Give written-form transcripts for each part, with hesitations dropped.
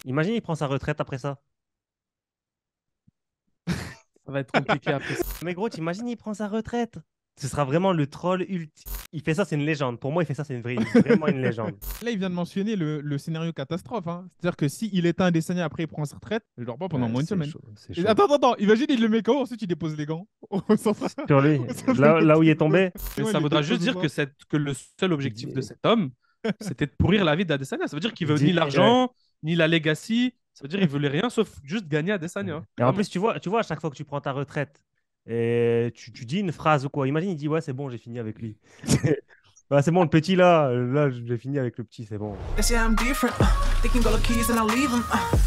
Imagine, il prend sa retraite après ça. Ça va être compliqué après ça. Mais gros, t'imagines, il prend sa retraite. Ce sera vraiment le troll ultime. Il fait ça, c'est une légende. Pour moi, il fait ça, c'est vraiment une légende. Là, il vient de mentionner le scénario catastrophe, hein. C'est-à-dire que s'il éteint un dessin après, il prend sa retraite, il dort pas pendant Ouais, moins d'une c'est semaine. chaud, c'est Et chaud. attends, imagine, il le met KO, ensuite il dépose les gants au centre, Sur lui, au centre là où il est olympique. tombé, Ouais, Mais il ça les voudra dépose juste au dire que, centre. que le seul il objectif de dit, cet homme, c'était de pourrir la vie d'Adesanya. Ça veut dire qu'il il veut ni dit, ouais. l'argent, ni la legacy. Ça veut dire qu'il voulait rien sauf juste gagner Adesanya. Et en Vraiment. plus, tu vois, à chaque fois que tu prends ta retraite, et tu dis une phrase ou quoi. Imagine, il dit, ouais, c'est bon, j'ai fini avec lui. Ouais, c'est bon, le petit là, j'ai fini avec le petit, c'est bon. They say I'm different. They can go the keys and I leave them.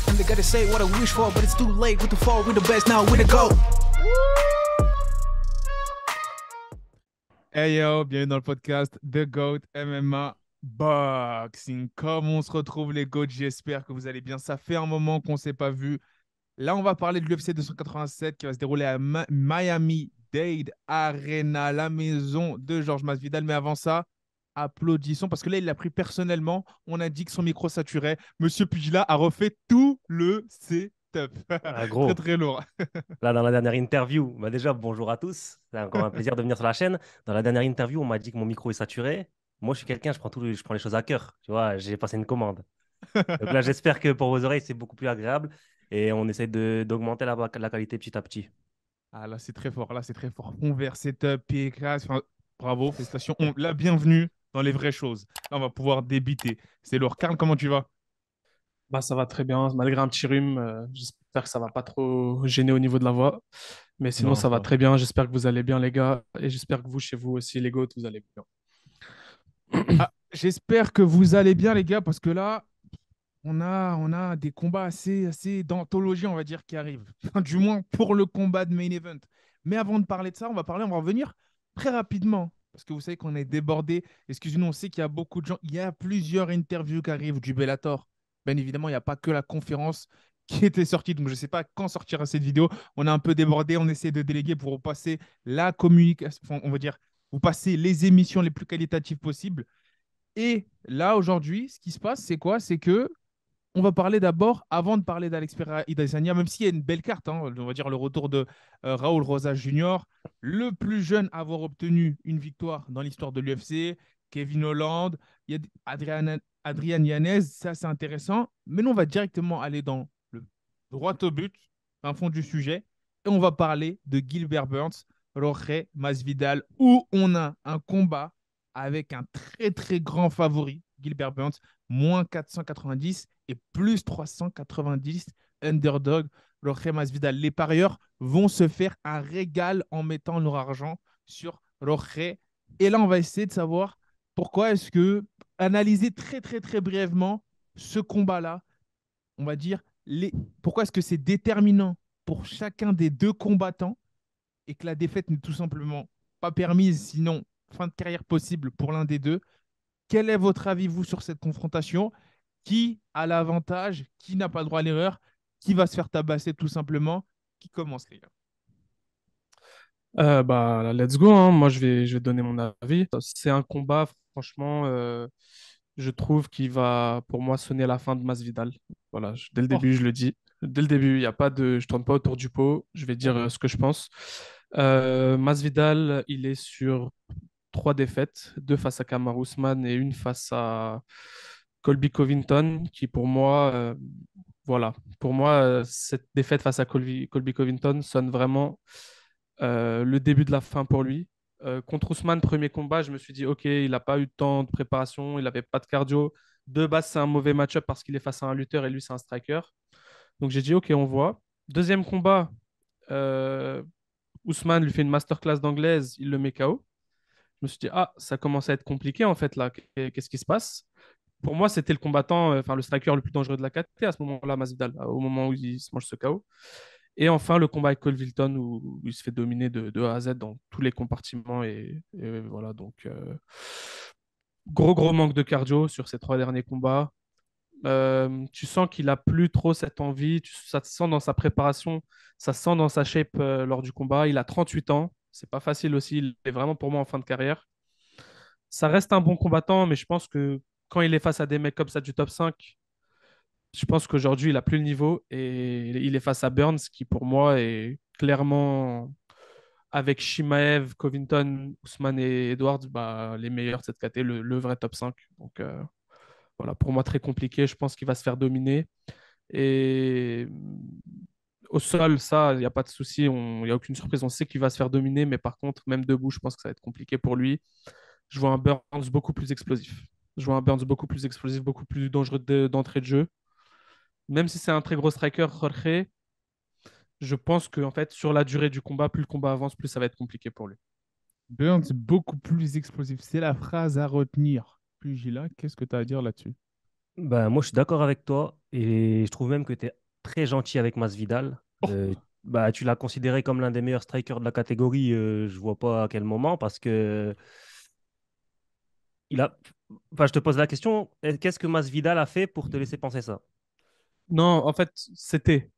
And they gotta say what I wish for, but it's too late. We too far, we the best now, we the go. Hey yo, bienvenue dans le podcast The GOAT MMA Boxing. Comme on se retrouve les GOATs, j'espère que vous allez bien. Ça fait un moment qu'on ne s'est pas vu. Là, on va parler de l'UFC 287 qui va se dérouler à Miami-Dade Arena, la maison de Georges Masvidal. Mais avant ça, applaudissons parce que là, il l'a pris personnellement. On a dit que son micro saturait. Monsieur Pugila a refait tout le setup. Ah, Très, gros. très lourd. Là, dans la dernière interview, bah déjà, bonjour à tous. C'est encore un plaisir de venir sur la chaîne. Dans la dernière interview, on m'a dit que mon micro est saturé. Moi, je suis quelqu'un, je prends les choses à cœur. Tu vois, j'ai passé une commande. Donc là, j'espère que pour vos oreilles, c'est beaucoup plus agréable. Et on essaie d'augmenter la qualité petit à petit. Ah là, c'est très fort. Là, c'est très fort. Convert, setup, PK. Enfin, bravo, félicitations. La bienvenue dans les vraies choses. Là, on va pouvoir débiter. C'est lourd. Karl, comment tu vas? Bah, ça va très bien, malgré un petit rhume. J'espère que ça va pas trop gêner au niveau de la voix. Mais sinon, Non, ça ça va va. très bien. J'espère que vous allez bien, les gars. Et j'espère que vous, chez vous aussi, les GOAT, vous allez bien. Ah, j'espère que vous allez bien, les gars, parce que là, on a des combats assez d'anthologie, on va dire, qui arrivent. Enfin, du moins pour le combat de main event. Mais avant de parler de ça, on va revenir très rapidement. Parce que vous savez qu'on est débordé. Excusez-nous, on sait qu'il y a beaucoup de gens. Il y a plusieurs interviews qui arrivent du Bellator. Bien évidemment, il n'y a pas que la conférence qui était sortie. Donc, je ne sais pas quand sortira cette vidéo. On est un peu débordé. On essaie de déléguer pour vous passer la communication. Enfin, on va dire, vous passer les émissions les plus qualitatives possibles. Et là, aujourd'hui, ce qui se passe, c'est quoi? C'est que on va parler d'abord, avant de parler d'Alex Pereira et d'Adesanya, même s'il y a une belle carte, hein, on va dire le retour de Raúl Rosas Jr., le plus jeune à avoir obtenu une victoire dans l'histoire de l'UFC, Kevin Holland, il y a Adrian Yanez, ça c'est intéressant. Mais nous, on va directement aller dans le droit au but, un fond du sujet, et on va parler de Gilbert Burns, Jorge Masvidal, où on a un combat avec un très très grand favori, Gilbert Burns, moins 490 et plus 390 underdog. Jorge Masvidal. Les parieurs vont se faire un régal en mettant leur argent sur Jorge. Et là, on va essayer de savoir pourquoi est-ce que, analyser très très très brièvement ce combat-là, on va dire, pourquoi est-ce que c'est déterminant pour chacun des deux combattants et que la défaite n'est tout simplement pas permise, sinon fin de carrière possible pour l'un des deux. Quel est votre avis, vous, sur cette confrontation? Qui a l'avantage? Qui n'a pas le droit à l'erreur? Qui va se faire tabasser tout simplement? Qui commence, les gars? Bah, let's go, hein. Moi, je vais donner mon avis. C'est un combat, franchement, je trouve qu'il va, pour moi, sonner la fin de Masvidal. Voilà, dès le Oh, début, je le dis. Dès le début, il y a pas de, je tourne pas autour du pot. Je vais dire ce que je pense. Masvidal, il est sur trois défaites, deux face à Kamaru Usman et une face à Colby Covington, qui pour moi, voilà, pour moi, cette défaite face à Colby Covington sonne vraiment le début de la fin pour lui. Contre Ousmane, premier combat, je me suis dit, OK, il n'a pas eu de temps de préparation, il n'avait pas de cardio. De base, c'est un mauvais match-up parce qu'il est face à un lutteur et lui, c'est un striker. Donc j'ai dit, OK, on voit. Deuxième combat, euh, Ousmane lui fait une masterclass d'anglaise, il le met KO. Je me suis dit, ah, ça commence à être compliqué en fait là. Qu'est-ce qui se passe? Pour moi, c'était le combattant, enfin le striker le plus dangereux de la KT à ce moment-là, Masvidal, au moment où il se mange ce KO. Et enfin, le combat avec Colvilton où il se fait dominer de A à Z dans tous les compartiments. Et voilà, donc gros manque de cardio sur ces trois derniers combats. Tu sens qu'il a plus trop cette envie, ça se sent dans sa préparation, ça se sent dans sa shape lors du combat. Il a 38 ans, c'est pas facile aussi, il est vraiment pour moi en fin de carrière. Ça reste un bon combattant, mais je pense que quand il est face à des mecs comme ça du top 5, Je pense qu'aujourd'hui, il n'a plus le niveau et il est face à Burns, qui pour moi est clairement, avec Shimaev, Covington, Ousmane et Edwards, bah, les meilleurs de cette catégorie, le vrai top 5. Donc voilà, pour moi, très compliqué. Je pense qu'il va se faire dominer. Et au sol, ça, il n'y a pas de souci. Il n'y a aucune surprise. On sait qu'il va se faire dominer. Mais par contre, même debout, je pense que ça va être compliqué pour lui. Je vois un Burns beaucoup plus explosif. Je vois un Burns beaucoup plus explosif, beaucoup plus dangereux d'entrée de jeu. Même si c'est un très gros striker, Jorge, je pense que en fait, sur la durée du combat, plus le combat avance, plus ça va être compliqué pour lui. Burns, beaucoup plus explosif. C'est la phrase à retenir. Pugila, qu'est-ce que tu as à dire là-dessus? Ben, moi, je suis d'accord avec toi et je trouve même que tu es très gentil avec Masvidal. Oh, Bah, tu l'as considéré comme l'un des meilleurs strikers de la catégorie. Je vois pas à quel moment parce que il a. Enfin, je te pose la question, qu'est-ce que Masvidal a fait pour te laisser penser ça? Non, en fait, c'était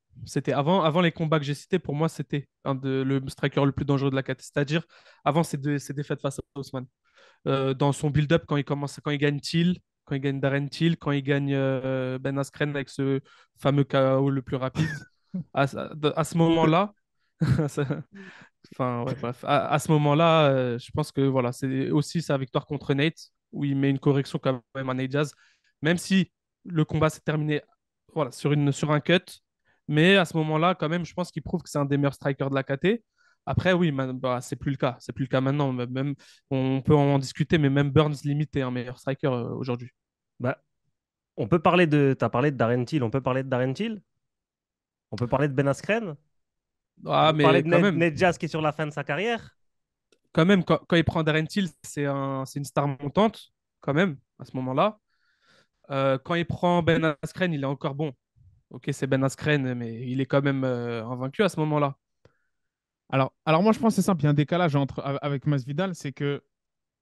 avant les combats que j'ai cités, pour moi, c'était le striker le plus dangereux de la catégorie. C'est-à-dire, avant ses défaites face à Ousmane. Dans son build-up, quand il gagne Till, quand il gagne Darren Till, quand il gagne Ben Askren avec ce fameux KO le plus rapide, à ce moment-là, ça- enfin, ouais, bref, à ce moment-là, je pense que voilà, c'est aussi sa victoire contre Nate, où il met une correction quand même à Nate Diaz, même si le combat s'est terminé voilà, sur un cut. Mais à ce moment-là, quand même, je pense qu'il prouve que c'est un des meilleurs strikers de la KT. Après, oui, bah, c'est plus le cas. C'est plus le cas maintenant. Même, on peut en discuter, mais même Burns limite est un meilleur striker aujourd'hui. Bah, on peut parler de. Tu as parlé de Darren Till, on peut parler de Darren Till, on peut parler de Ben Askren, on Ah, peut parler mais de quand même, Ned Diaz qui est sur la fin de sa carrière. quand il prend Darren Till, c'est une star montante, quand même, à ce moment-là. Quand il prend Ben Askren, il est encore bon. Ok, c'est Ben Askren, mais il est quand même invaincu à ce moment-là. alors moi, je pense que c'est simple. Il y a un décalage avec Masvidal, c'est que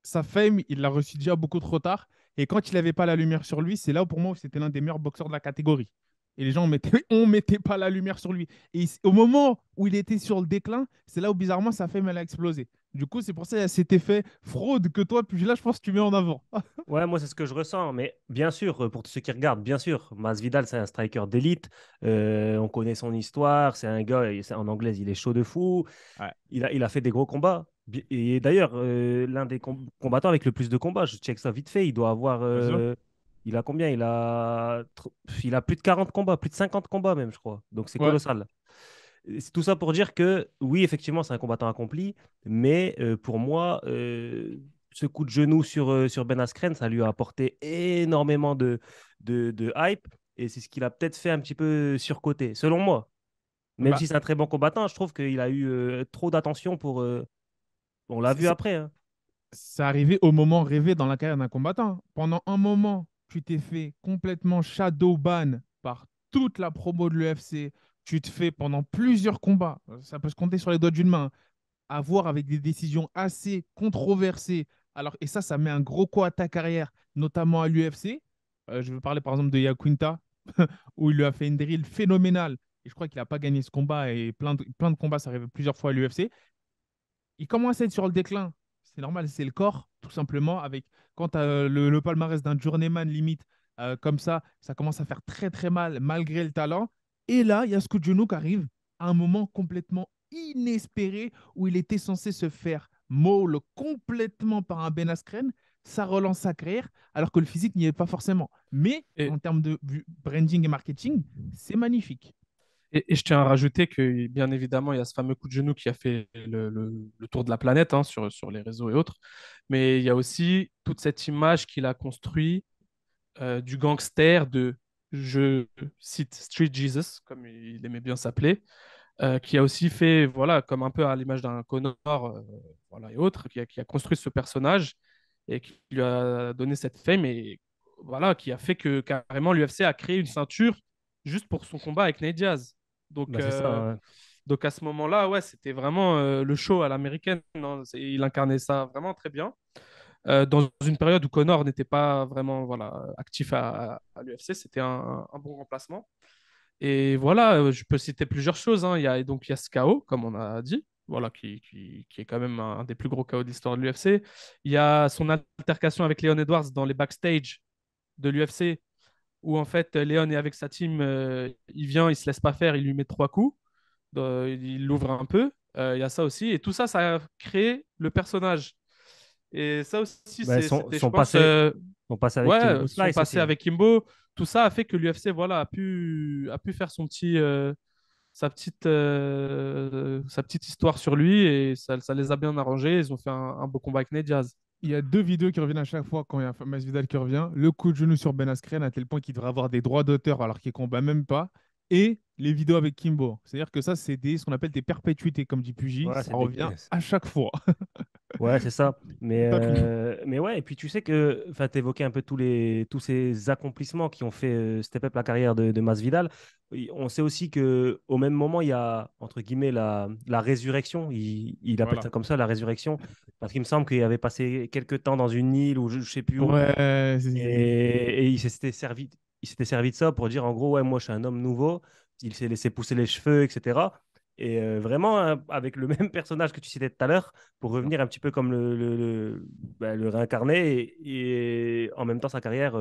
sa fame, il l'a reçu déjà beaucoup trop tard. Et quand il n'avait pas la lumière sur lui, c'est là où, pour moi, où c'était l'un des meilleurs boxeurs de la catégorie. Et les gens on mettait pas la lumière sur lui. Et au moment où il était sur le déclin, c'est là où bizarrement sa fame elle a explosé. Du coup, c'est pour ça qu'il y a cet effet fraude que toi, puis là, je pense que tu mets en avant. Ouais, moi, c'est ce que je ressens. Mais bien sûr, pour tous ceux qui regardent, bien sûr, Masvidal, c'est un striker d'élite. On connaît son histoire. C'est un gars, en anglais, il est chaud de fou. Ouais, Il a fait des gros combats. Et d'ailleurs, l'un des combattants avec le plus de combats, je check ça vite fait, il doit avoir. bien sûr. Il a combien? Il a plus de 40 combats, plus de 50 combats même, je crois. Donc c'est Ouais, colossal. C'est tout ça pour dire que oui, effectivement, c'est un combattant accompli, mais pour moi, ce coup de genou sur Ben Askren, ça lui a apporté énormément de hype et c'est ce qu'il a peut-être fait un petit peu surcoté, selon moi. Même bah, si c'est un très bon combattant, je trouve qu'il a eu trop d'attention pour. On l'a vu c'est après, hein. c'est arrivé au moment rêvé dans la carrière d'un combattant. Pendant un moment, tu t'es fait complètement shadow ban par toute la promo de l'UFC. Tu te fais pendant plusieurs combats, ça peut se compter sur les doigts d'une main, avoir avec des décisions assez controversées. Alors, et ça met un gros coup à ta carrière, notamment à l'UFC. Je veux parler par exemple de Yaquinta, où il lui a fait une drill phénoménale. Et je crois qu'il n'a pas gagné ce combat et plein de combats, ça arrive plusieurs fois à l'UFC. Il commence à être sur le déclin. C'est normal, c'est le corps, tout simplement. Avec quand tu as le palmarès d'un journeyman limite comme ça commence à faire très très mal malgré le talent. Et là, il y a ce coup de genou qui arrive à un moment complètement inespéré où il était censé se faire maul complètement par un Ben Askren. Ça relance sa carrière, alors que le physique n'y est pas forcément. Mais Et, en termes de branding et marketing, c'est magnifique. et je tiens à rajouter que, bien évidemment, il y a ce fameux coup de genou qui a fait le tour de la planète hein, sur les réseaux et autres. Mais il y a aussi toute cette image qu'il a construite du gangster de, je cite Street Jesus, comme il aimait bien s'appeler, qui a aussi fait, voilà, comme un peu à l'image d'un Connor voilà, et autres, qui a construit ce personnage et qui lui a donné cette fame et voilà, qui a fait que carrément l'UFC a créé une ceinture juste pour son combat avec Nate Diaz. Donc, Bah, c'est ça, hein. donc à ce moment-là, ouais, c'était vraiment le show à l'américaine. Hein. Il incarnait ça vraiment très bien. Dans une période où Connor n'était pas vraiment voilà, actif à l'UFC, c'était un bon remplacement. Et voilà, je peux citer plusieurs choses. Hein. Il y a ce KO, comme on a dit, voilà, qui est quand même un des plus gros KO de l'histoire de l'UFC. Il y a son altercation avec Leon Edwards dans les backstage de l'UFC, où en fait Léon est avec sa team, il vient, il se laisse pas faire, il lui met 3 coups, il l'ouvre un peu. Il y a ça aussi. Et tout ça, ça a créé le personnage. Et ça aussi, Bah, c'était, je pense, son passé avec ouais, Kimbo son Slice passé aussi. avec Kimbo. Tout ça a fait que l'UFC, voilà, a pu faire sa petite histoire sur lui et ça les a bien arrangés. Ils ont fait un beau combat avec Nate Diaz. Il y a deux vidéos qui reviennent à chaque fois quand il y a Masvidal qui revient. Le coup de genou sur Ben Askren à tel point qu'il devrait avoir des droits d'auteur alors qu'il combat même pas. Et les vidéos avec Kimbo. C'est-à-dire que ça, c'est ce qu'on appelle des perpétuités, comme dit Pugy. Ouais, Ça revient à chaque fois. ouais, c'est ça. Pas fini. Mais ouais, et puis tu sais que tu évoquais un peu tous ces accomplissements qui ont fait step up la carrière de Masvidal. On sait aussi que au même moment, il y a, entre guillemets, la résurrection. Il appelle Voilà. ça comme ça, la résurrection. Parce qu'il me semble qu'il avait passé quelques temps dans une île ou je sais plus où. Ouais, Et il s'était servi de ça pour dire en gros, ouais, moi je suis un homme nouveau. Il s'est laissé pousser les cheveux, etc. Et vraiment, hein, avec le même personnage que tu citais tout à l'heure, pour revenir un petit peu comme le réincarner. Et en même temps, sa carrière,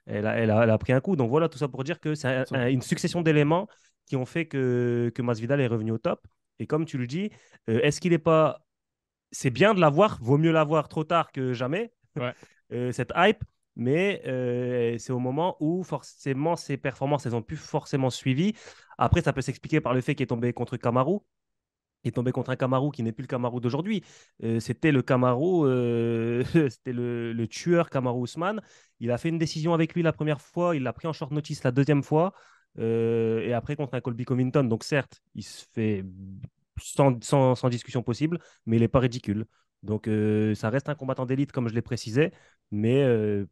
elle a pris un coup. Donc voilà, tout ça pour dire que c'est ça. une succession d'éléments qui ont fait que Masvidal est revenu au top. Et comme tu le dis, est-ce qu'il n'est pas. C'est bien de l'avoir, vaut mieux l'avoir trop tard que jamais, Ouais. cette hype, mais c'est au moment où forcément ses performances, elles ont plus forcément suivi. Après, ça peut s'expliquer par le fait qu'il est tombé contre Kamaru. Il est tombé contre un Kamaru qui n'est plus le Kamaru d'aujourd'hui. C'était le Kamaru, c'était le tueur Kamaru Usman. Il a fait une décision avec lui la première fois, il l'a pris en short notice la deuxième fois, et après contre un Colby Covington. Donc certes, il se fait sans discussion possible, mais il n'est pas ridicule. Donc ça reste un combattant d'élite, comme je l'ai précisé, mais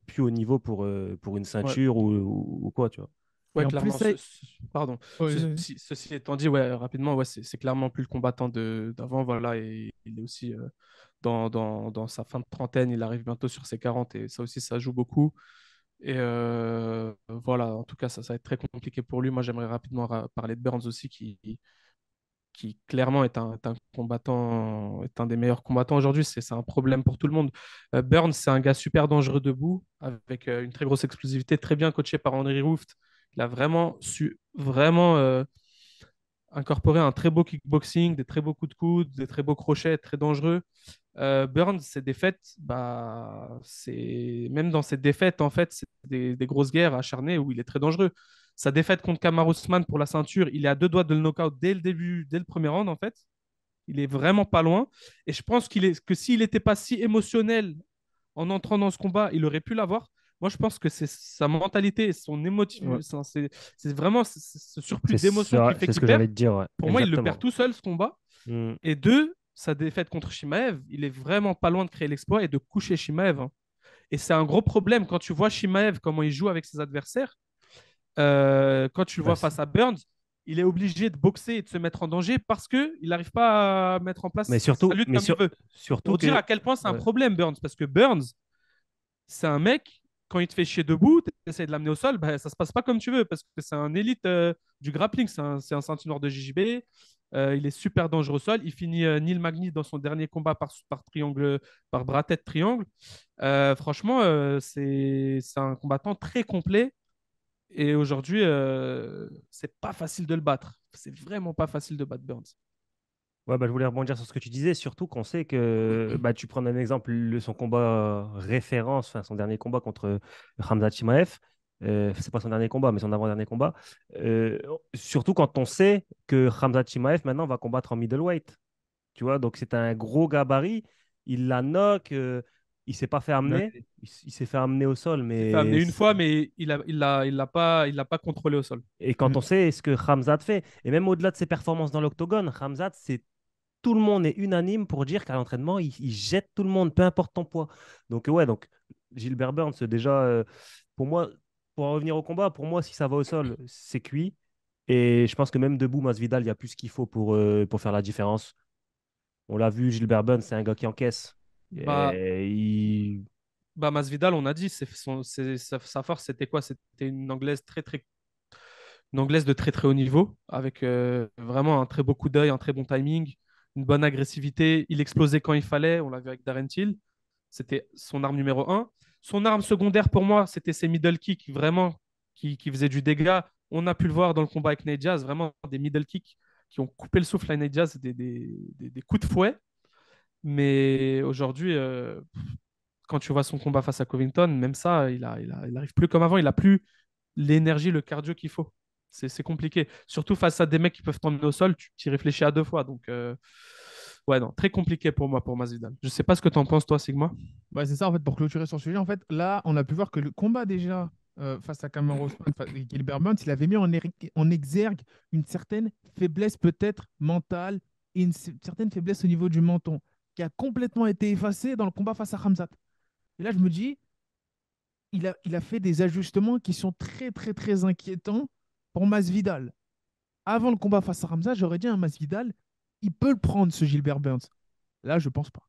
plus au niveau pour une Ouais. ceinture ou quoi, tu vois. Et Ouais, en plus, clairement. ça. Pardon. Ouais, Ceci étant dit, ouais, rapidement, ouais, c'est clairement plus le combattant d'avant. Voilà, et il est aussi dans sa fin de trentaine. Il arrive bientôt sur ses 40 et ça aussi, ça joue beaucoup. Et voilà, en tout cas, ça va être très compliqué pour lui. Moi, j'aimerais rapidement parler de Burns aussi, qui clairement est un combattant, est un des meilleurs combattants aujourd'hui. C'est un problème pour tout le monde. Burns, c'est un gars super dangereux debout, avec une très grosse explosivité, très bien coaché par Henry Ruft. Il a vraiment su vraiment incorporer un très beau kickboxing, des très beaux coups de coude, des très beaux crochets, très dangereux. Burns, ses défaites, bah, c'est même dans ses défaites, en fait, c'est des grosses guerres acharnées où il est très dangereux. Sa défaite contre Kamaru Usman pour la ceinture, il est à 2 doigts de le knockout dès le début, dès le premier round, en fait. Il est vraiment pas loin. Et je pense que s'il n'était pas si émotionnel en entrant dans ce combat, il aurait pu l'avoir. Moi, je pense que c'est sa mentalité, son Ouais. émotif, c'est vraiment ce surplus C'est d'émotion qui ça- fait c'est ce qu'il que perd. j'allais te dire, ouais. Pour moi, il le perd Exactement. tout seul, ce combat. Mm. Et deux, sa défaite contre Shimaev, il est vraiment pas loin de créer l'exploit et de coucher Shimaev, hein. Et c'est un gros problème quand tu vois Shimaev, comment il joue avec ses adversaires. Quand tu le Bah, vois face à Burns, il est obligé de boxer et de se mettre en danger parce qu'il n'arrive pas à mettre en mais place sa surtout, lutte comme il veut. surtout Pour dire que. à quel point c'est un Ouais. problème, Burns. Parce que Burns, c'est un mec, quand il te fait chier debout, tu essaies de l'amener au sol, bah, ça se passe pas comme tu veux parce que c'est un élite du grappling, c'est un ceinture noir de JJB. Il est super dangereux au sol. Il finit Neil Magny dans son dernier combat par triangle, par bras tête triangle. Franchement, c'est un combattant très complet. Et aujourd'hui, c'est pas facile de le battre. C'est vraiment pas facile de battre Burns. Ouais, bah, je voulais rebondir sur ce que tu disais, surtout qu'on sait que bah, tu prends un exemple, son combat référence, enfin, son dernier combat contre Khamzat Chimaev, c'est pas son dernier combat, mais son avant-dernier combat. Euh, Surtout quand on sait que Khamzat Chimaev maintenant va combattre en middleweight. Tu vois, donc c'est un gros gabarit. Il la knock, il s'est pas fait amener, Ouais. il s'est fait amener au sol, Il s'est fait mais amener une fois, mais il l'a pas contrôlé au sol. et quand on sait ce que Khamzat fait, et même au-delà de ses performances dans l'octogone, Khamzat, c'est tout le monde est unanime pour dire qu'à l'entraînement, il jette tout le monde, peu importe ton poids. Donc, ouais, donc Gilbert Burns, déjà, pour moi, pour en revenir au combat, pour moi, si ça va au sol, c'est cuit. Et je pense que même debout, Masvidal, il y a plus ce qu'il faut pour faire la différence. On l'a vu, Gilbert Burns, c'est un gars qui encaisse. Bah, Et Masvidal, on a dit, sa force, c'était quoi? C'était une anglaise de très très haut niveau, avec vraiment un très beau coup d'œil, un très bon timing, une bonne agressivité. Il explosait quand il fallait. On l'a vu avec Darren Till. C'était son arme numéro un. Son arme secondaire pour moi, c'était ses middle kicks. Vraiment, qui faisait du dégât. On a pu le voir dans le combat avec Nate Diaz, vraiment des middle kicks qui ont coupé le souffle à Nate Diaz, des coups de fouet. Mais aujourd'hui, quand tu vois son combat face à Covington, même ça, il arrive plus comme avant. Il a plus l'énergie, le cardio qu'il faut. C'est compliqué. Surtout face à des mecs qui peuvent t'emmener au sol, tu y réfléchis à deux fois. Donc, ouais, non, très compliqué pour moi, pour Masvidal. Je sais pas ce que tu en penses, toi, Sigma. Ouais, c'est ça, en fait, pour clôturer sur le sujet. En fait, là, on a pu voir que le combat, déjà, face à Cameron Usman, et Gilbert Burns, il avait mis en exergue une certaine faiblesse, peut-être mentale, et certaine faiblesse au niveau du menton, qui a complètement été effacée dans le combat face à Khamzat. Et là, je me dis, il a fait des ajustements qui sont très, très, très inquiétants pour Masvidal. Avant le combat face à Khamzat, j'aurais dit à Masvidal, il peut le prendre, ce Gilbert Burns. Là, je pense pas.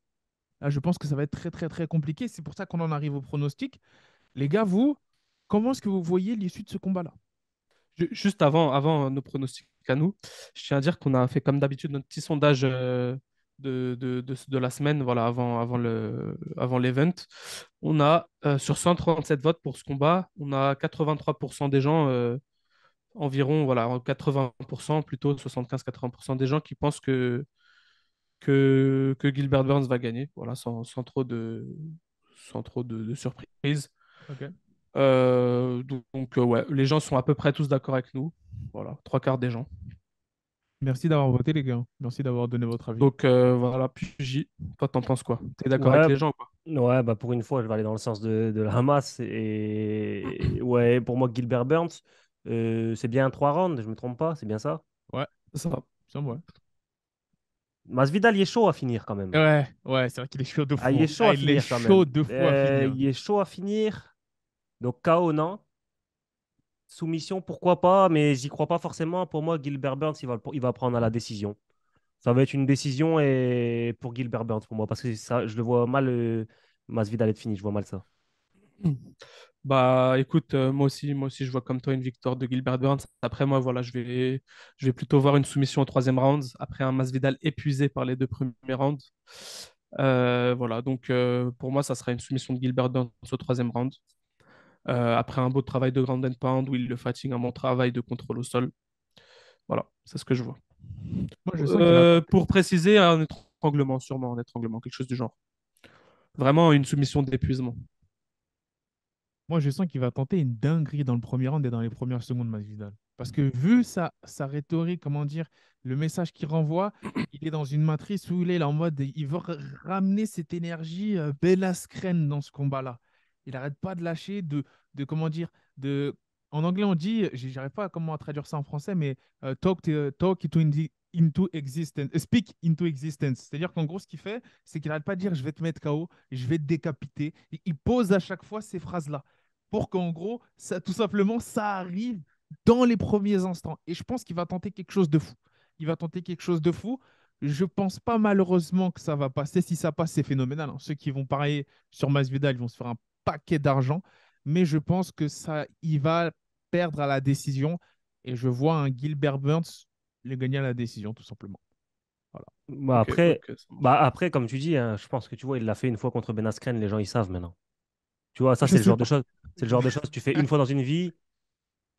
Là, je pense que ça va être très, très, très compliqué. C'est pour ça qu'on en arrive au pronostic. Les gars, vous, comment est-ce que vous voyez l'issue de ce combat-là? Juste avant nos pronostics à nous, je tiens à dire qu'on a fait comme d'habitude notre petit sondage de la semaine, voilà, avant l'event. On a sur 137 votes pour ce combat, on a 83% des gens, environ, voilà, 80%, plutôt 75-80% des gens qui pensent que Gilbert Burns va gagner, voilà, sans trop de surprise. Ok. Ouais, les gens sont à peu près tous d'accord avec nous. Voilà, trois quarts des gens. Merci d'avoir voté, les gars. Merci d'avoir donné votre avis. Donc voilà, puis toi, t'en penses quoi? T'es d'accord avec Ouais, les gens, quoi? ouais, bah pour une fois, je vais aller dans le sens de la Hamas. Et ouais, pour moi, Gilbert Burns, c'est bien 3 rounds, je me trompe pas, c'est bien ça. Ouais, Ça va. ça me va. Masvidal, il est chaud à finir quand même. Ouais, ouais, c'est vrai qu'il est chaud de Ah, fou, il est hein. chaud Ah, à il est finir quand même. chaud de fou à finir. Il est chaud à finir. Donc KO, non. Soumission, pourquoi pas, mais j'y crois pas forcément. Pour moi, Gilbert Burns, il va prendre à la décision. Ça va être une décision et pour Gilbert Burns pour moi, parce que ça, je le vois mal, Masvidal être fini, je vois mal ça. Bah écoute, moi aussi, je vois comme toi une victoire de Gilbert Burns. Après, moi, voilà, je vais plutôt voir une soumission au troisième round, après un Masvidal épuisé par les deux premiers rounds. Voilà, donc pour moi, ça sera une soumission de Gilbert Burns au troisième round. Après un beau travail de ground and pound où il le fatigue, un bon travail de contrôle au sol. Voilà, c'est ce que je vois. Moi, je sens qu'il va tenter. Pour préciser, un étranglement, sûrement un étranglement, quelque chose du genre. Vraiment une soumission d'épuisement. Moi, je sens qu'il va tenter une dinguerie dans le premier round et dans les premières secondes, Masvidal. Parce que vu sa rhétorique, comment dire, le message qu'il renvoie, il est dans une matrice où il est là en mode, il veut ramener cette énergie belle askren dans ce combat-là. Il n'arrête pas de lâcher, comment dire, en anglais on dit, j'arrive pas à comment traduire ça en français, mais talk into existence, speak into existence. C'est-à-dire qu'en gros, ce qu'il fait, c'est qu'il n'arrête pas de dire, je vais te mettre KO, je vais te décapiter. Il pose à chaque fois ces phrases-là pour qu'en gros, ça, tout simplement, ça arrive dans les premiers instants. Et je pense qu'il va tenter quelque chose de fou. Il va tenter quelque chose de fou. Je pense pas malheureusement que ça va passer. Si ça passe, c'est phénoménal, hein. Ceux qui vont parier sur Masvidal, ils vont se faire un paquet d'argent. Mais je pense que ça, il va perdre à la décision. Et je vois un Gilbert Burns le gagner à la décision, tout simplement. Voilà. Bah Ok, après, ok, ça marche. bah après, comme tu dis, hein, je pense que tu vois, il l'a fait une fois contre Ben Askren, les gens ils savent maintenant. Tu vois, ça Je c'est le sais genre de pas. choses. C'est le genre de choses que tu fais une fois dans une vie.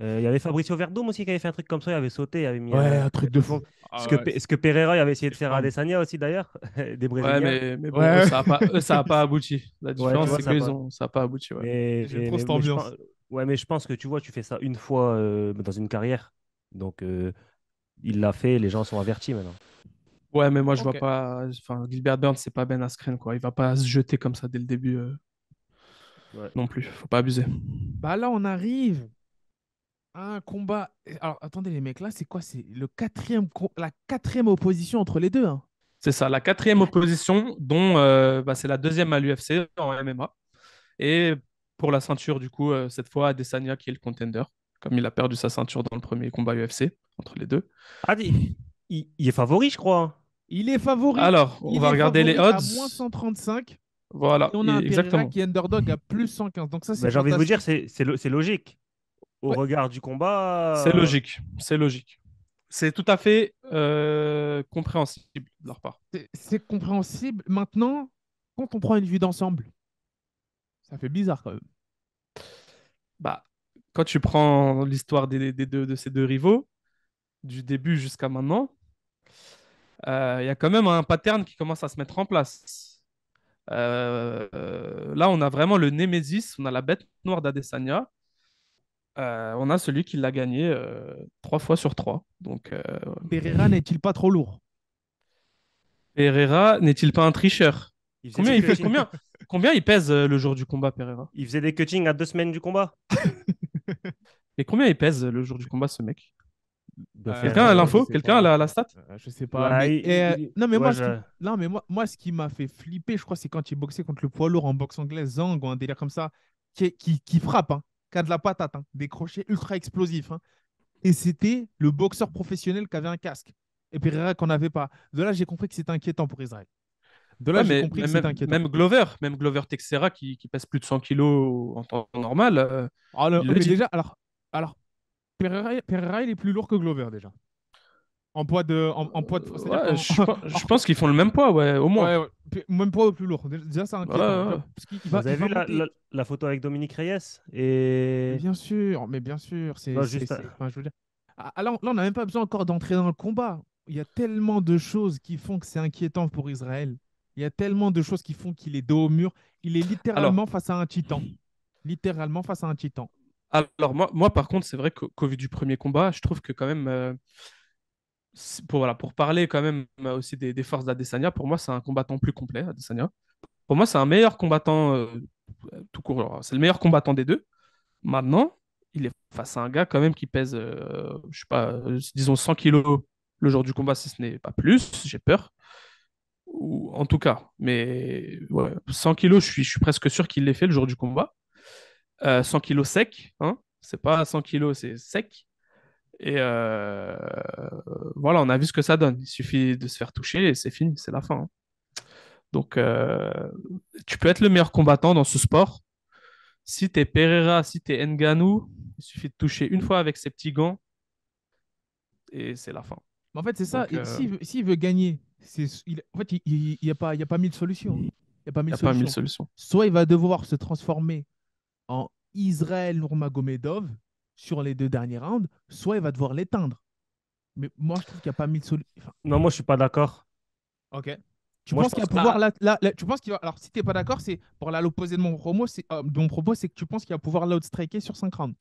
Il y avait Fabricio Verdum aussi qui avait fait un truc comme ça, il avait sauté, il avait mis Ouais, un. un truc de fou. Ce Ah que, ouais, ce que Pereira il avait essayé de c'est faire à flamme. Adesanya aussi d'ailleurs, des Ouais, Brésiliens. mais bon, Ouais, eux, ça a pas abouti. La Ouais, tu différence, vois, c'est ça pas. ça a pas abouti, ouais. j'aime trop cette Mais je pense, ambiance. ouais, mais je pense que tu vois, tu fais ça une fois dans une carrière. Donc, il l'a fait, les gens sont avertis maintenant. Ouais, mais moi, je vois Ok. pas. Enfin, Gilbert Burns, c'est pas Ben Askren, quoi. Il va pas se jeter comme ça dès le début Ouais. non plus. Faut pas abuser. Bah là, on arrive à un combat. Alors, attendez, les mecs, là, c'est quoi? C'est la quatrième opposition entre les deux, hein. C'est ça, la quatrième opposition, dont bah, c'est la deuxième à l'UFC en MMA. Et pour la ceinture, du coup, cette fois, Adesanya qui est le contender, comme il a perdu sa ceinture dans le premier combat UFC entre les deux. Ah, il est favori, je crois, hein. Il est favori. Alors, on Il va est regarder les favori à moins odds. 135. Et Voilà, on a un Pereira exactement. qui est underdog à plus 115. Donc ça, c'est Ben, j'ai envie de vous dire, fantastique. c'est logique. Au Ouais, regard du C'est combat, logique, c'est logique. C'est tout à fait compréhensible de leur part. c'est compréhensible. Maintenant, quand on prend une vue d'ensemble, ça fait bizarre quand même. Bah, quand tu prends l'histoire de ces deux rivaux, du début jusqu'à maintenant, il y a quand même un pattern qui commence à se mettre en place. Là, on a vraiment le Némésis, on a la bête noire d'Adesanya. On a celui qui l'a gagné 3 fois sur 3. Donc, Pereira n'est-il pas trop lourd? Pereira n'est-il pas un tricheur? Il faisait Combien des il fait, cuttings. combien il pèse le jour du combat, Pereira? Il faisait des cuttings à 2 semaines du combat. Et combien il pèse le jour du combat, ce mec? De faire. Quelqu'un a Je l'info? sais Quelqu'un a pas. la stat? Je sais pas. Bah, Mais non, mais ouais, moi, non, mais moi, ce qui m'a fait flipper, je crois, c'est quand il boxait contre le poids lourd en boxe anglaise, Zhang ou un délire comme ça, qui frappe, hein, qui a de la patate, hein, des crochets ultra explosifs, hein. Et c'était le boxeur professionnel qui avait un casque. Et Pereira qu'on n'avait pas. De là, j'ai compris que c'était inquiétant pour Israël. De là, Ouais, j'ai mais compris que c'était inquiétant. Même Glover Texera qui pèse plus de 100 kilos en temps normal, il le Mais dit. déjà, alors Pereira, il est plus lourd que Glover déjà. C'est-à-dire Ouais, en je pense qu'ils font le même poids, ouais, au moins. ouais, ouais. Même poids au plus lourd. Déjà, c'est Ouais, inquiétant. ouais. Parce qu'il Vous il avez va vu monter. la photo avec Dominique Reyes et Mais bien sûr, non, juste enfin, je veux dire. Là, on n'a même pas besoin encore d'entrer dans le combat. Il y a tellement de choses qui font que c'est inquiétant pour Israël. Il y a tellement de choses qui font qu'il est dos au mur. Il est Alors, littéralement face à un titan. Littéralement face à un titan. alors moi, par contre, c'est vrai qu'au vu du premier combat, je trouve que quand même, pour parler quand même aussi des forces d'Adesanya, pour moi, c'est un combattant plus complet, Adesanya. Pour moi, c'est un meilleur combattant tout court. Alors, c'est le meilleur combattant des deux. Maintenant, il est face à un gars quand même qui pèse, je sais pas, disons 100 kilos le jour du combat, si ce n'est pas plus, j'ai peur. Ou, en tout cas, mais ouais, 100 kilos, je suis presque sûr qu'il l'ait fait le jour du combat. 100 kilos sec, hein, c'est pas 100 kilos, c'est sec. Et voilà, on a vu ce que ça donne. Il suffit de se faire toucher et c'est fini, c'est la fin, hein. Donc, tu peux être le meilleur combattant dans ce sport. Si t'es Pereira, si t'es Ngannou, il suffit de toucher une fois avec ses petits gants et c'est la fin. Mais en fait, c'est ça. Donc, Et s'il veut gagner, en fait, il y a pas mille solutions, hein. Il n'y a pas il n'y mille a pas mille solutions. solutions. Soit il va devoir se transformer en Israël Nurmagomedov sur les 2 derniers rounds, soit il va devoir l'éteindre. Mais moi, je trouve qu'il n'y a pas mille solutions. Enfin, non, moi je suis pas d'accord. ok. Tu Moi je penses qu'il va pense pouvoir tu penses qu'il va. Alors, si tu n'es pas d'accord, c'est pour l'opposé de mon propos, c'est que tu penses qu'il va pouvoir l'outstriker sur 5 rounds.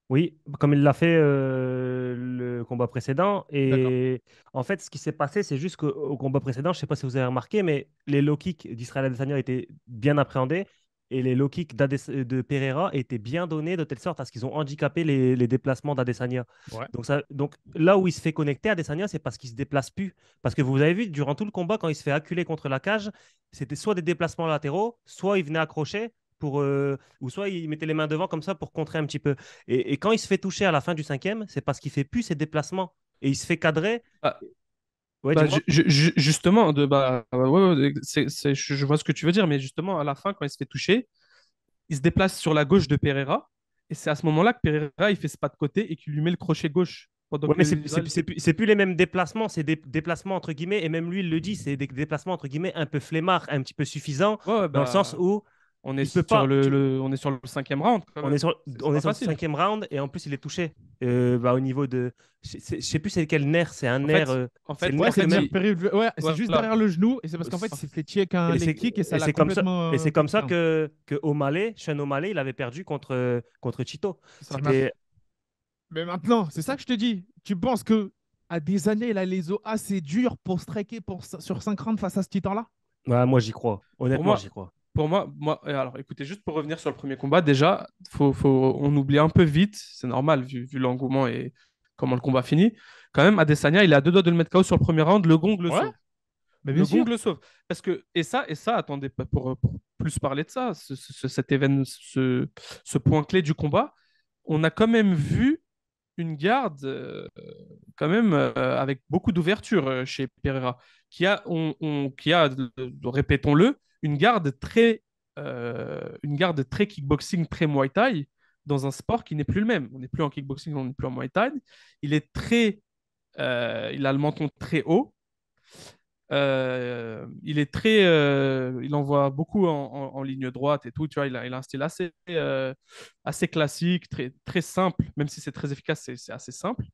oui, comme il l'a fait le combat précédent. D'accord. Et en fait, ce qui s'est passé, c'est juste qu'au combat précédent, je ne sais pas si vous avez remarqué, mais les low kicks d'Israël Adesanya étaient bien appréhendés et les low kicks de Pereira étaient bien donnés de telle sorte à ce qu'ils ont handicapé les déplacements d'Adesanya. Ouais. Donc là où il se fait connecter Adesanya, c'est parce qu'il se déplace plus. Parce que vous avez vu, durant tout le combat, quand il se fait acculer contre la cage, c'était soit des déplacements latéraux, soit il venait accrocher. Ou soit il mettait les mains devant comme ça pour contrer un petit peu. Et quand il se fait toucher à la fin du cinquième, c'est parce qu'il fait plus ses déplacements. Et il se fait cadrer. Ah, Ouais, bah, dis-moi. justement, ouais, je vois ce que tu veux dire, mais justement, à la fin, quand il se fait toucher, il se déplace sur la gauche de Pereira. Et c'est à ce moment-là que Pereira, il fait ce pas de côté et qu'il lui met le crochet gauche. Pendant Ouais, que mais Israël fait. c'est plus les mêmes déplacements, c'est des déplacements entre guillemets, et même lui, il le dit, c'est des déplacements entre guillemets un peu flemmards, un petit peu suffisants, Ouais, ouais, dans le sens bah, où on est il peut sur pas. on est sur le cinquième round quand même. C'est On est pas sur le facile. cinquième round, et en plus, il est touché. Au niveau de. Je sais plus c'est quel nerf, c'est un En nerf. fait, en C'est le fait, Ouais, nerf en c'est que le fait, même. nerf périphérique. Ouais, c'est juste voilà. derrière le genou. Et c'est parce qu'en fait, il s'est fait tuer avec un Et leg kick et ça et l'a c'est comme ça, complètement et c'est comme ça down. que O'Malley, Sean O'Malley, il avait perdu contre Chito. C'est ça. C'était. Mais maintenant, C'est c'est ça ça. que je te dis. Tu penses que à des années, il a les os assez durs pour striker sur 5 rounds face à ce titan-là? Ouais, moi, j'y crois. Pour Honnêtement, moi, j'y crois. alors écoutez, juste pour revenir sur le premier combat, déjà, on oublie un peu vite, c'est normal vu l'engouement et comment le combat finit. Quand même, Adesanya, il est à 2 doigts de le mettre KO sur le premier round, le gong le Ouais, sauve. mais bien Le gong sûr. le sauve. Parce que, et ça, attendez, pour plus parler de ça, cet événement, ce point clé du combat, on a quand même vu une garde quand même avec beaucoup d'ouverture chez Pereira, répétons-le, une garde très kickboxing, très Muay Thai, dans un sport qui n'est plus le même. On n'est plus en kickboxing, on n'est plus en Muay Thai. Il a le menton très haut. Il envoie beaucoup en ligne droite et tout. Tu vois, il a un style assez classique, très, très simple, même si c'est très efficace, c'est assez simple.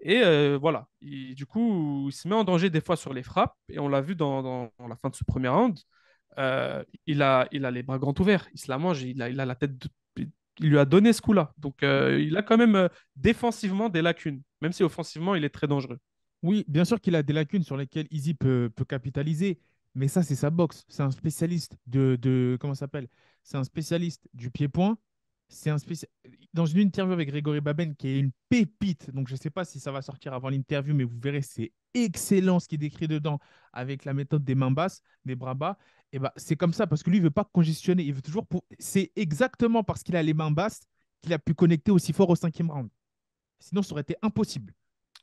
Et voilà, du coup, il se met en danger des fois sur les frappes. Et on l'a vu dans la fin de ce premier round. Il a les bras grands ouverts. Il se la mange. Il a la tête. Il lui a donné ce coup-là. Donc, il a quand même défensivement des lacunes, même si offensivement, il est très dangereux. Oui, bien sûr qu'il a des lacunes sur lesquelles Easy peut capitaliser, mais ça, c'est sa boxe. C'est un spécialiste comment ça s'appelle? C'est un spécialiste du pied-point. C'est un Dans une interview avec Grégory Baben, qui est une pépite, donc je ne sais pas si ça va sortir avant l'interview, mais vous verrez, c'est excellent ce qu'il décrit dedans avec la méthode des mains basses, des bras bas. Et ben, c'est comme ça, parce que lui, il ne veut pas congestionner. Il veut toujours C'est exactement parce qu'il a les mains basses qu'il a pu connecter aussi fort au cinquième round. Sinon, ça aurait été impossible.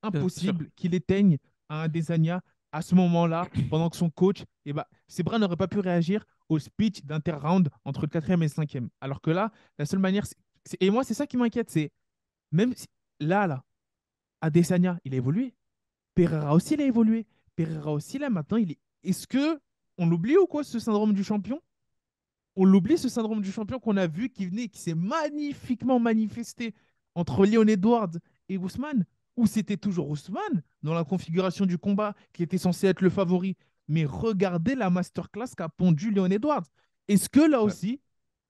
Bien sûr. Impossible qu'il éteigne à un Adesanya à ce moment-là, pendant que son coach, ses bras n'auraient pas pu réagir au speech d'inter-round entre le quatrième et le cinquième. Alors que là, la seule manière, et moi, c'est ça qui m'inquiète, c'est même là, Adesanya, il a évolué. Pereira aussi, il a évolué. Pereira aussi, là, maintenant, il est. Est-ce que on l'oublie ou quoi, ce syndrome du champion? On l'oublie, ce syndrome du champion qu'on a vu qui venait, qui s'est magnifiquement manifesté entre Leon Edwards et Ousmane, où c'était toujours Ousmane dans la configuration du combat qui était censé être le favori. Mais regardez la masterclass qu'a pondu Leon Edwards. Est-ce que là Ouais. aussi,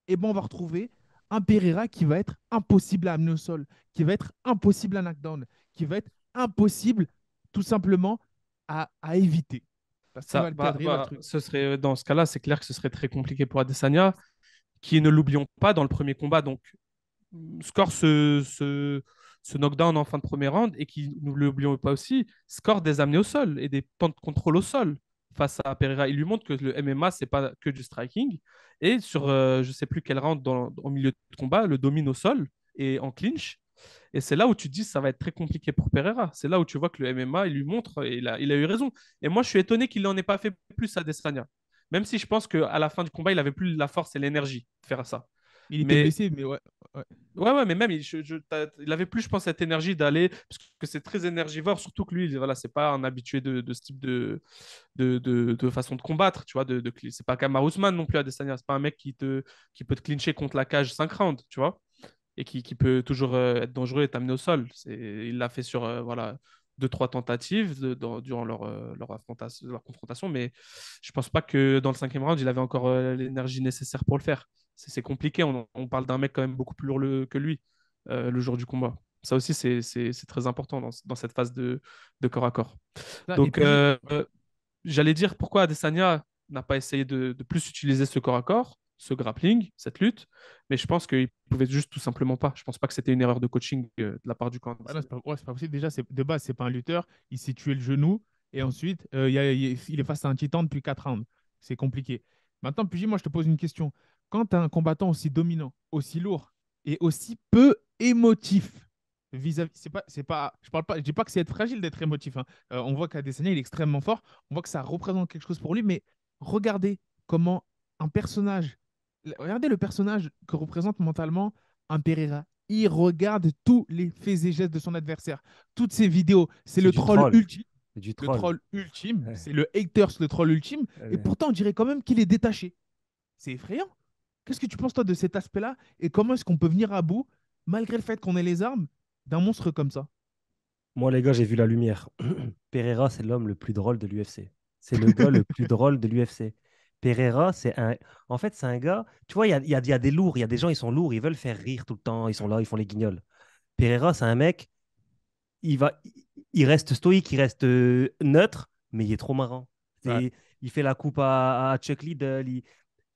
eh ben, on va retrouver un Pereira qui va être impossible à amener au sol, qui va être impossible à knockdown, qui va être impossible tout simplement à éviter. Parce qu'il va le cadrer, il va le truc. Ce serait, dans ce cas-là, c'est clair que ce serait très compliqué pour Adesanya, qui, ne l'oublions pas, dans le premier combat, donc score ce knockdown en fin de premier round et qui, nous ne l'oublions pas aussi, score des amenés au sol et des temps de contrôle au sol face à Pereira. Il lui montre que le MMA, c'est pas que du striking. Et sur je ne sais plus quel round au milieu de combat, le domine au sol et en clinch. Et c'est là où tu te dis ça va être très compliqué pour Pereira. C'est là où tu vois que le MMA, il lui montre et il a eu raison. Et moi, je suis étonné qu'il n'en ait pas fait plus à Adesanya. Même si je pense qu'à la fin du combat, il avait plus la force et l'énergie de faire ça. Il était Mais blessé, mais ouais. Ouais. ouais, mais même, il avait plus, je pense, cette énergie d'aller, parce que c'est très énergivore, surtout que lui, voilà, c'est pas un habitué de ce type de façon de combattre, tu vois, c'est pas Kamaru Usman non plus, Adesanya, c'est pas un mec qui peut te clincher contre la cage 5 rounds, tu vois, et qui peut toujours être dangereux et t'amener au sol. Il l'a fait sur, voilà, deux, trois tentatives durant leur confrontation, mais je pense pas que dans le cinquième round, il avait encore l'énergie nécessaire pour le faire. C'est compliqué. On parle d'un mec quand même beaucoup plus lourd que lui le jour du combat. Ça aussi, c'est très important dans cette phase de corps à corps. Ça, et Donc, puis, j'allais dire pourquoi Adesanya n'a pas essayé de plus utiliser ce corps à corps, ce grappling, cette lutte, mais je pense qu'il pouvait juste tout simplement pas. Je pense pas que c'était une erreur de coaching de la part du camp. voilà, c'est pas possible. Déjà, de base, c'est pas un lutteur. Il s'est tué le genou. Et ensuite, il est face à un titan depuis 4 rounds. C'est compliqué. Maintenant, Pugy, moi, je te pose une question. Quand tu as un combattant aussi dominant, aussi lourd et aussi peu émotif vis-à-vis, je parle pas, je dis pas que c'est être fragile d'être émotif, hein. On voit qu'Adesanya, il est extrêmement fort. On voit que ça représente quelque chose pour lui. Mais regardez comment un personnage, regardez le personnage que représente mentalement un Pereira. Il regarde tous les faits et gestes de son adversaire, toutes ses vidéos. C'est C'est le du troll troll. ultime. C'est du Le troll. troll ultime. Ouais. C'est le haters, le troll ultime. Et Ouais. pourtant, on dirait quand même qu'il est détaché. C'est effrayant. Qu'est-ce que tu penses, toi, de cet aspect-là? Et comment est-ce qu'on peut venir à bout, malgré le fait qu'on ait les armes, d'un monstre comme ça? Moi, les gars, j'ai vu la lumière. Pereira, c'est l'homme le plus drôle de l'UFC. C'est le gars le plus drôle de l'UFC. Pereira, En fait, c'est un gars. Tu vois, il y a des lourds, il y a des gens, ils sont lourds, ils veulent faire rire tout le temps, ils sont là, ils font les guignols. Pereira, c'est un mec, il va... il reste stoïque, il reste neutre, mais il est trop marrant. Ouais. Il fait la coupe à Chuck Liddell,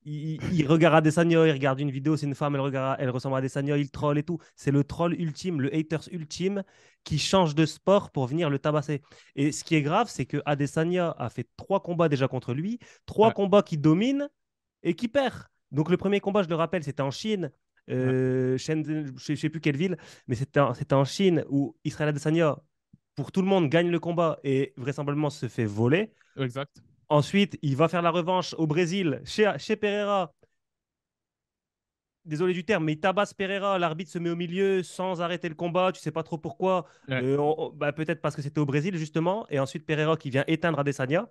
il regarde Adesanya, il regarde une vidéo, c'est une femme, elle ressemble à Adesanya, il troll et tout. C'est le troll ultime, le haters ultime qui change de sport pour venir le tabasser. Et ce qui est grave, c'est que Adesanya a fait 3 combats déjà contre lui, 3 combats qui dominent et qui perd. Donc le premier combat, je le rappelle, c'était en Chine, Ouais. Shenzhen, je ne sais plus quelle ville, mais c'était en Chine où Israël Adesanya, pour tout le monde, gagne le combat et vraisemblablement se fait voler. Exact. Ensuite, il va faire la revanche au Brésil, chez Pereira. Désolé du terme, mais il tabasse Pereira. L'arbitre se met au milieu sans arrêter le combat. Tu sais pas trop pourquoi. Ouais. Peut-être parce que c'était au Brésil, justement. Et ensuite, Pereira qui vient éteindre Adesanya.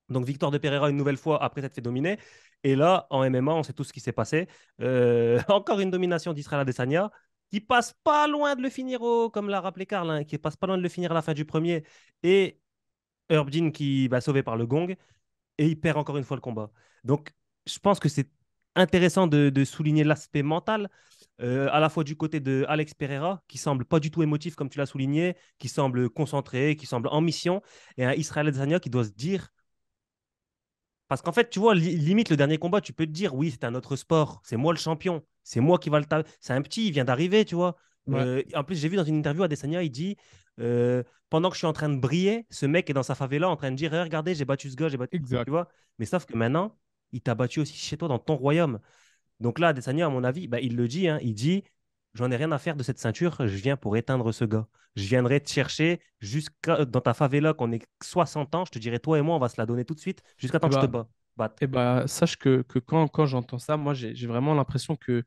Donc, victoire de Pereira une nouvelle fois après s'être fait dominer. Et là, en MMA, on sait tout ce qui s'est passé. Encore une domination d'Israël Adesanya qui passe pas loin de le finir, comme l'a rappelé Karl, hein, qui passe pas loin de le finir à la fin du premier. Et Herb Dean qui va sauver par le gong. Et il perd encore une fois le combat. Donc, je pense que c'est intéressant de souligner l'aspect mental, à la fois du côté de Alex Pereira, qui semble pas du tout émotif, comme tu l'as souligné, qui semble concentré, qui semble en mission, et un Israël Adesanya qui doit se dire parce qu'en fait, tu vois, limite le dernier combat, tu peux te dire, oui, c'est un autre sport, c'est moi le champion, c'est moi qui va le taper. C'est un petit, il vient d'arriver, tu vois. Ouais, En plus, j'ai vu dans une interview Adesanya, il dit, pendant que je suis en train de briller, ce mec est dans sa favela en train de dire, eh, regardez, j'ai battu ce gars, j'ai battu, tu exact. vois. Mais sauf que maintenant, il t'a battu aussi chez toi, dans ton royaume. Donc là, Adesanya, à mon avis, bah, il le dit, hein, il dit, j'en ai rien à faire de cette ceinture, je viens pour éteindre ce gars. Je viendrai te chercher jusqu'à dans ta favela, qu'on ait 60 ans, je te dirai, toi et moi, on va se la donner tout de suite, jusqu'à temps Et que je te bah, batte. sache que quand j'entends ça, moi, j'ai vraiment l'impression que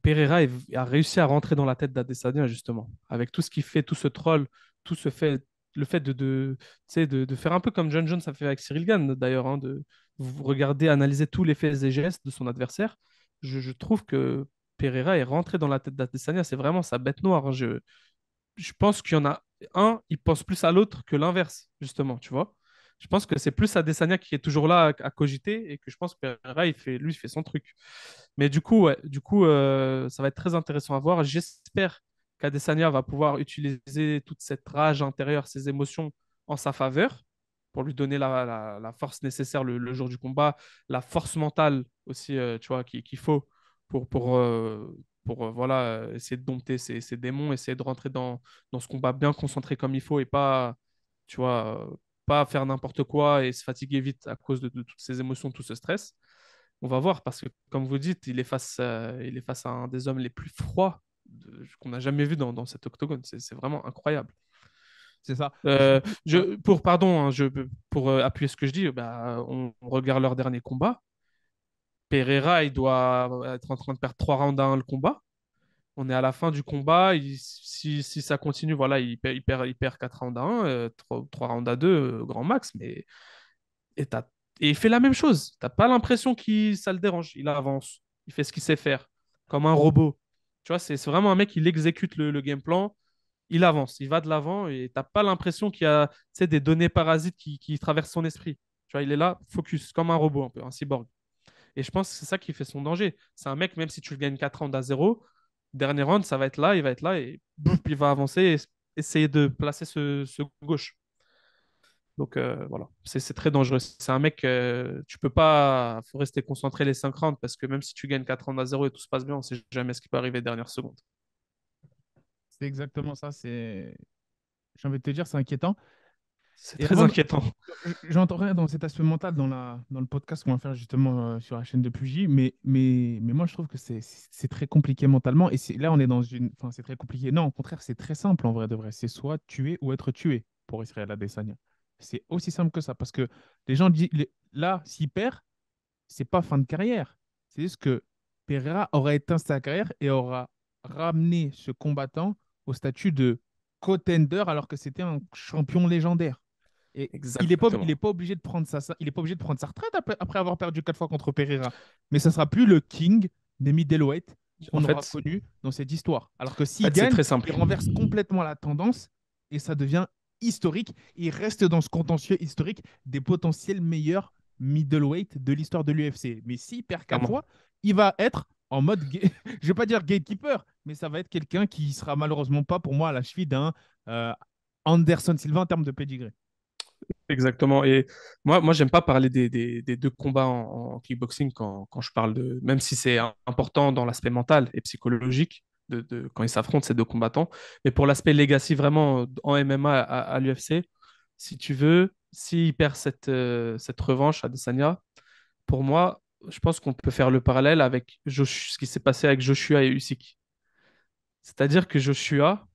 Pereira a réussi à rentrer dans la tête d'Adesanya, justement. Avec tout ce qu'il fait, tout ce troll, tout ce fait, le fait tu sais, de faire un peu comme John Jones a fait avec Cyril Gane, d'ailleurs, hein, de regarder, analyser tous les faits et gestes de son adversaire. Je trouve que Pereira est rentré dans la tête d'Adesanya. C'est vraiment sa bête noire, hein. Je pense qu'il y en a un, il pense plus à l'autre que l'inverse, justement, tu vois. Je pense que c'est plus Adesanya qui est toujours là à cogiter et que je pense que Pereira, lui, il fait son truc. Mais du coup, ouais, ça va être très intéressant à voir. J'espère qu'Adesanya va pouvoir utiliser toute cette rage intérieure, ces émotions en sa faveur pour lui donner la force nécessaire le jour du combat, la force mentale aussi, tu vois, qu'il faut pour, pour, euh, voilà, essayer de dompter ces démons, essayer de rentrer dans ce combat bien concentré comme il faut et pas, tu vois, pas faire n'importe quoi et se fatiguer vite à cause de toutes ces émotions, tout ce stress. On va voir parce que, comme vous dites, il est face à un des hommes les plus froids qu'on a jamais vu dans cet octogone. C'est vraiment incroyable. C'est ça. Ouais. Pardon, hein, pour appuyer ce que je dis, bah, on regarde leur dernier combat. Pereira, il doit être en train de perdre 3 rounds à 1 le combat. On est à la fin du combat. Si ça continue, voilà, il perd 4 rounds à 1, 3 rounds à 2, grand max. Et, t'as- et il fait la même chose. T'as pas l'impression que ça le dérange. Il avance. Il fait ce qu'il sait faire. Comme un robot. Tu vois, c'est vraiment un mec, il exécute le game plan. Il avance. Il va de l'avant. Et t'as pas l'impression qu'il y a, tu sais, des données parasites qui traversent son esprit. Tu vois, il est là, focus, comme un robot, un peu, un cyborg. Et je pense que c'est ça qui fait son danger. C'est un mec, même si tu le gagnes 4 rounds à 0, dernier round, ça va être là, il va être là et bouf, il va avancer et essayer de placer ce gauche. Donc voilà, c'est très dangereux. C'est un mec, tu peux pas, faut rester concentré les 5 rounds parce que même si tu gagnes 4 rounds à 0 et tout se passe bien, on sait jamais ce qui peut arriver dernière seconde. C'est exactement ça. J'ai envie de te dire, c'est inquiétant. C'est Et très inquiétant. j'entends rien dans cet aspect mental dans le podcast qu'on va faire justement sur la chaîne de Pugy, mais moi je trouve que c'est très compliqué mentalement. Et là, on est dans une. Enfin, c'est très compliqué. Non, au contraire, c'est très simple en vrai de vrai. C'est soit tuer ou être tué pour Israël Adesanya. C'est aussi simple que ça. Parce que les gens disent. Là, s'il perd, c'est pas fin de carrière. C'est juste que Pereira aurait éteint sa carrière et aura ramené ce combattant au statut de contender alors que c'était un champion légendaire. Et il est Exactement. pas obligé de prendre il est pas obligé de prendre sa retraite après avoir perdu 4 fois contre Pereira. Mais ça sera plus le king des middleweight En qu'on aura fait, connu dans cette histoire. Alors que en s'il fait c'est gagne, très simple. il renverse complètement la tendance et ça devient historique. Il reste dans ce contentieux historique des potentiels meilleurs middleweight de l'histoire de l'UFC. Mais s'il perd 4 Clairement. fois, il va être en mode, je vais pas dire gatekeeper, mais ça va être quelqu'un qui sera malheureusement pas pour moi à la cheville d'un euh, Anderson Silva en termes de pedigree. Exactement. Et moi j'aime pas parler des deux combats en kickboxing quand je parle de. Même si c'est important dans l'aspect mental et psychologique quand ils s'affrontent, ces deux combattants. Mais pour l'aspect legacy, vraiment, en MMA à l'UFC, si tu veux, s'il perd cette revanche à Adesanya, pour moi, je pense qu'on peut faire le parallèle avec ce qui s'est passé avec Joshua et Usyk. C'est-à-dire que Joshua,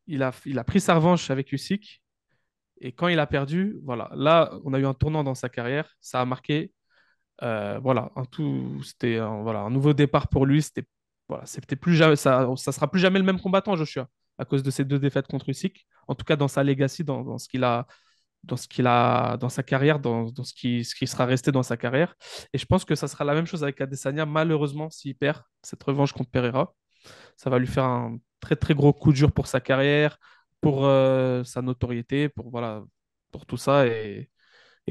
il a pris sa revanche avec Usyk. Et quand il a perdu, voilà, là, on a eu un tournant dans sa carrière. Ça a marqué, voilà, c'était voilà, un nouveau départ pour lui. C'était plus jamais, ça sera plus jamais le même combattant, Joshua, à cause de ces deux défaites contre Usyk. En tout cas, dans sa legacy, dans ce qu'il a, dans ce qu'il a dans sa carrière, dans ce qui sera resté dans sa carrière. Et je pense que ça sera la même chose avec Adesanya, malheureusement, s'il perd cette revanche contre Pereira. Ça va lui faire un très très gros coup dur pour sa carrière, pour sa notoriété, pour, voilà, pour tout ça. Et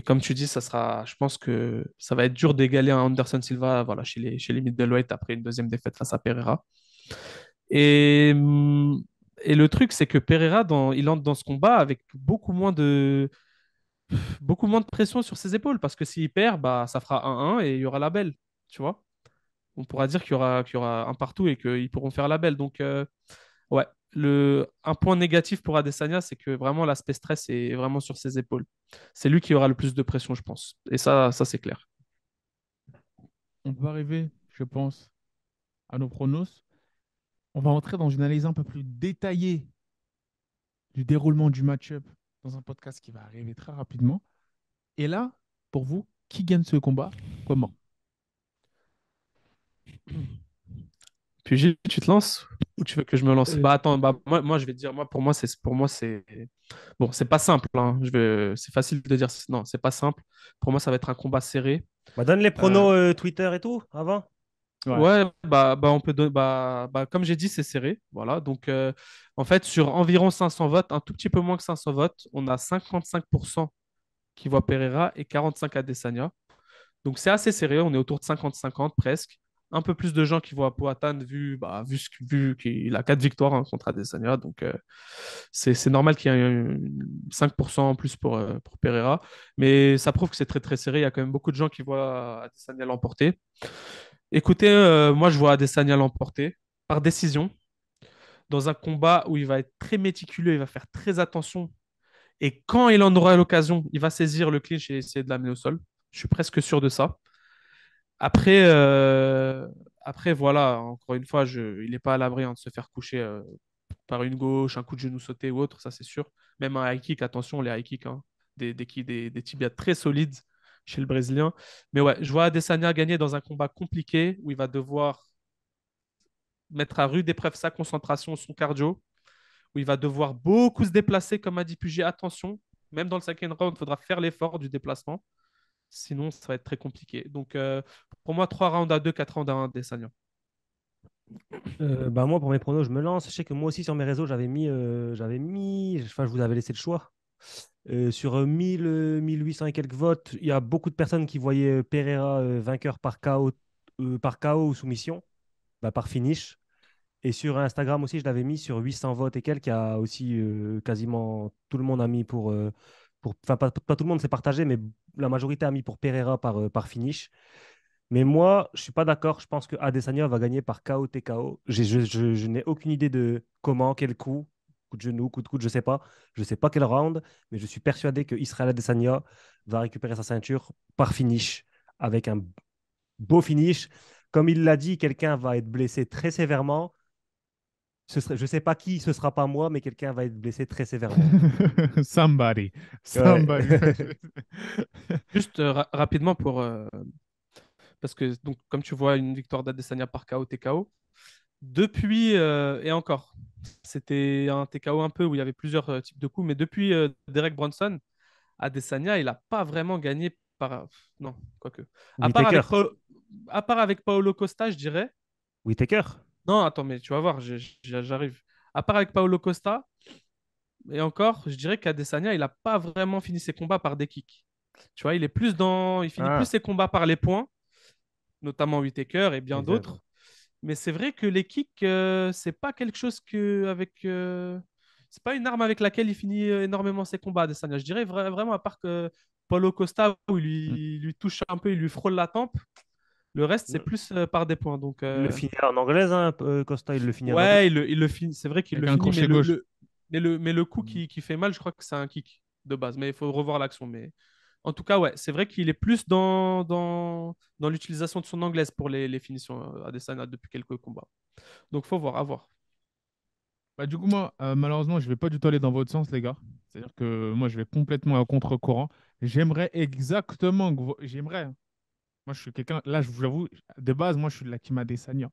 comme tu dis, ça sera, je pense que ça va être dur d'égaler un Anderson Silva, voilà, chez les middleweight après une deuxième défaite face à Pereira. Et, et le truc, c'est que Pereira, il entre dans ce combat avec beaucoup moins de pression sur ses épaules, parce que s'il perd, bah, ça fera 1-1 et il y aura la belle, tu vois. On pourra dire qu'il y aura un partout et qu'ils pourront faire la belle. Donc, ouais, un point négatif pour Adesanya, c'est que vraiment l'aspect stress est vraiment sur ses épaules. C'est lui qui aura le plus de pression, je pense. Et ça c'est clair. On va arriver, je pense, à nos pronos. On va entrer dans une analyse un peu plus détaillée du déroulement du match-up dans un podcast qui va arriver très rapidement. Et là, pour vous, qui gagne ce combat? Comment? Puis Gilles, tu te lances ou tu veux que je me lance? Euh, Bah attends, bah, moi je vais te dire, pour moi c'est bon, c'est pas simple, hein. C'est facile de dire, non, c'est pas simple. Pour moi, ça va être un combat serré. Bah, donne les Euh, pronos Twitter et tout avant. Ouais. Ouais, on peut comme j'ai dit, c'est serré. Voilà. Donc, en fait, sur environ 500 votes, un tout petit peu moins que 500 votes, on a 55% qui voient Pereira et 45 Adesanya. Donc, c'est assez serré. On est autour de 50-50 presque. Un peu plus de gens qui voient Poatan vu qu'il a 4 victoires, hein, contre Adesanya. Donc, c'est normal qu'il y ait 5% en plus pour Pereira. Mais ça prouve que c'est très, très serré. Il y a quand même beaucoup de gens qui voient Adesanya l'emporter. Écoutez, moi, je vois Adesanya l'emporter par décision dans un combat où il va être très méticuleux, il va faire très attention. Et quand il en aura l'occasion, il va saisir le clinch et essayer de l'amener au sol. Je suis presque sûr de ça. Après, voilà, encore une fois, il n'est pas à l'abri, hein, de se faire coucher par une gauche, un coup de genou sauté ou autre, ça c'est sûr. Même un high kick, attention, les high kicks, hein, des tibias très solides chez le Brésilien. Mais ouais, je vois Adesanya gagner dans un combat compliqué où il va devoir mettre à rude épreuve sa concentration, son cardio, où il va devoir beaucoup se déplacer, comme a dit Puget. Attention, même dans le second round, il faudra faire l'effort du déplacement. Sinon, ça va être très compliqué. Donc, pour moi, 3 rounds à 2, 4 rounds à 1, Desagna. Bah moi, pour mes pronos, je me lance. Je sais que moi aussi, sur mes réseaux, enfin, je vous avais laissé le choix. Sur 1000, 1800 et quelques votes, il y a beaucoup de personnes qui voyaient Pereira vainqueur par KO ou soumission, bah, par finish. Et sur Instagram aussi, je l'avais mis sur 800 votes et quelques. Il y a aussi quasiment tout le monde a mis enfin, pas tout le monde s'est partagé, mais la majorité a mis pour Pereira par finish. Mais moi, je suis pas d'accord. Je pense que Adesanya va gagner par KO TKO. Je n'ai aucune idée de comment, quel coup de genou, coup de coude, je sais pas. Je sais pas quel round, mais je suis persuadé que Israel Adesanya va récupérer sa ceinture par finish, avec un beau finish. Comme il l'a dit, quelqu'un va être blessé très sévèrement. Je sais pas qui, ce sera pas moi, mais quelqu'un va être blessé très sévèrement. Somebody. Ouais. Somebody. Juste rapidement parce que, donc, comme tu vois, une victoire d'Adesanya par KO TKO. Depuis, et encore, c'était un TKO un peu où il y avait plusieurs types de coups, mais depuis Derek Bronson, Adesanya, il n'a pas vraiment gagné par. Non, quoique. À part avec, Whittaker. à part avec Paolo Costa, je dirais. Whittaker. Non, attends, mais tu vas voir, j'arrive. À part avec Paolo Costa, et encore, je dirais qu'Adesanya, il n'a pas vraiment fini ses combats par des kicks. Tu vois, il finit plus Ah, ses combats par les points, notamment Whittaker et bien exact. d'autres. Mais c'est vrai que les kicks, c'est pas quelque chose c'est pas une arme avec laquelle il finit énormément ses combats, Adesanya. Je dirais vraiment, à part que Paulo Costa, où il lui touche un peu, il lui frôle la tempe, le reste, c'est plus par des points. Donc, Il le finit en anglaise, hein, Costa, il le finit en anglaise. ouais, il le finit. C'est vrai qu'il Avec le un finit, crochet gauche. mais le coup qui fait mal, je crois que c'est un kick de base. Mais il faut revoir l'action. Mais en tout cas, ouais, c'est vrai qu'il est plus dans l'utilisation de son anglaise pour les finitions Adesanya depuis quelques combats. Donc, faut voir, à voir. Bah, du coup, moi, malheureusement, je vais pas du tout aller dans votre sens, les gars. C'est-à-dire que moi, je vais complètement à contre-courant. J'aimerais exactement j'aimerais, hein. Moi, je suis quelqu'un. Là, je vous avoue, de base, moi, je suis de la team Adesanya.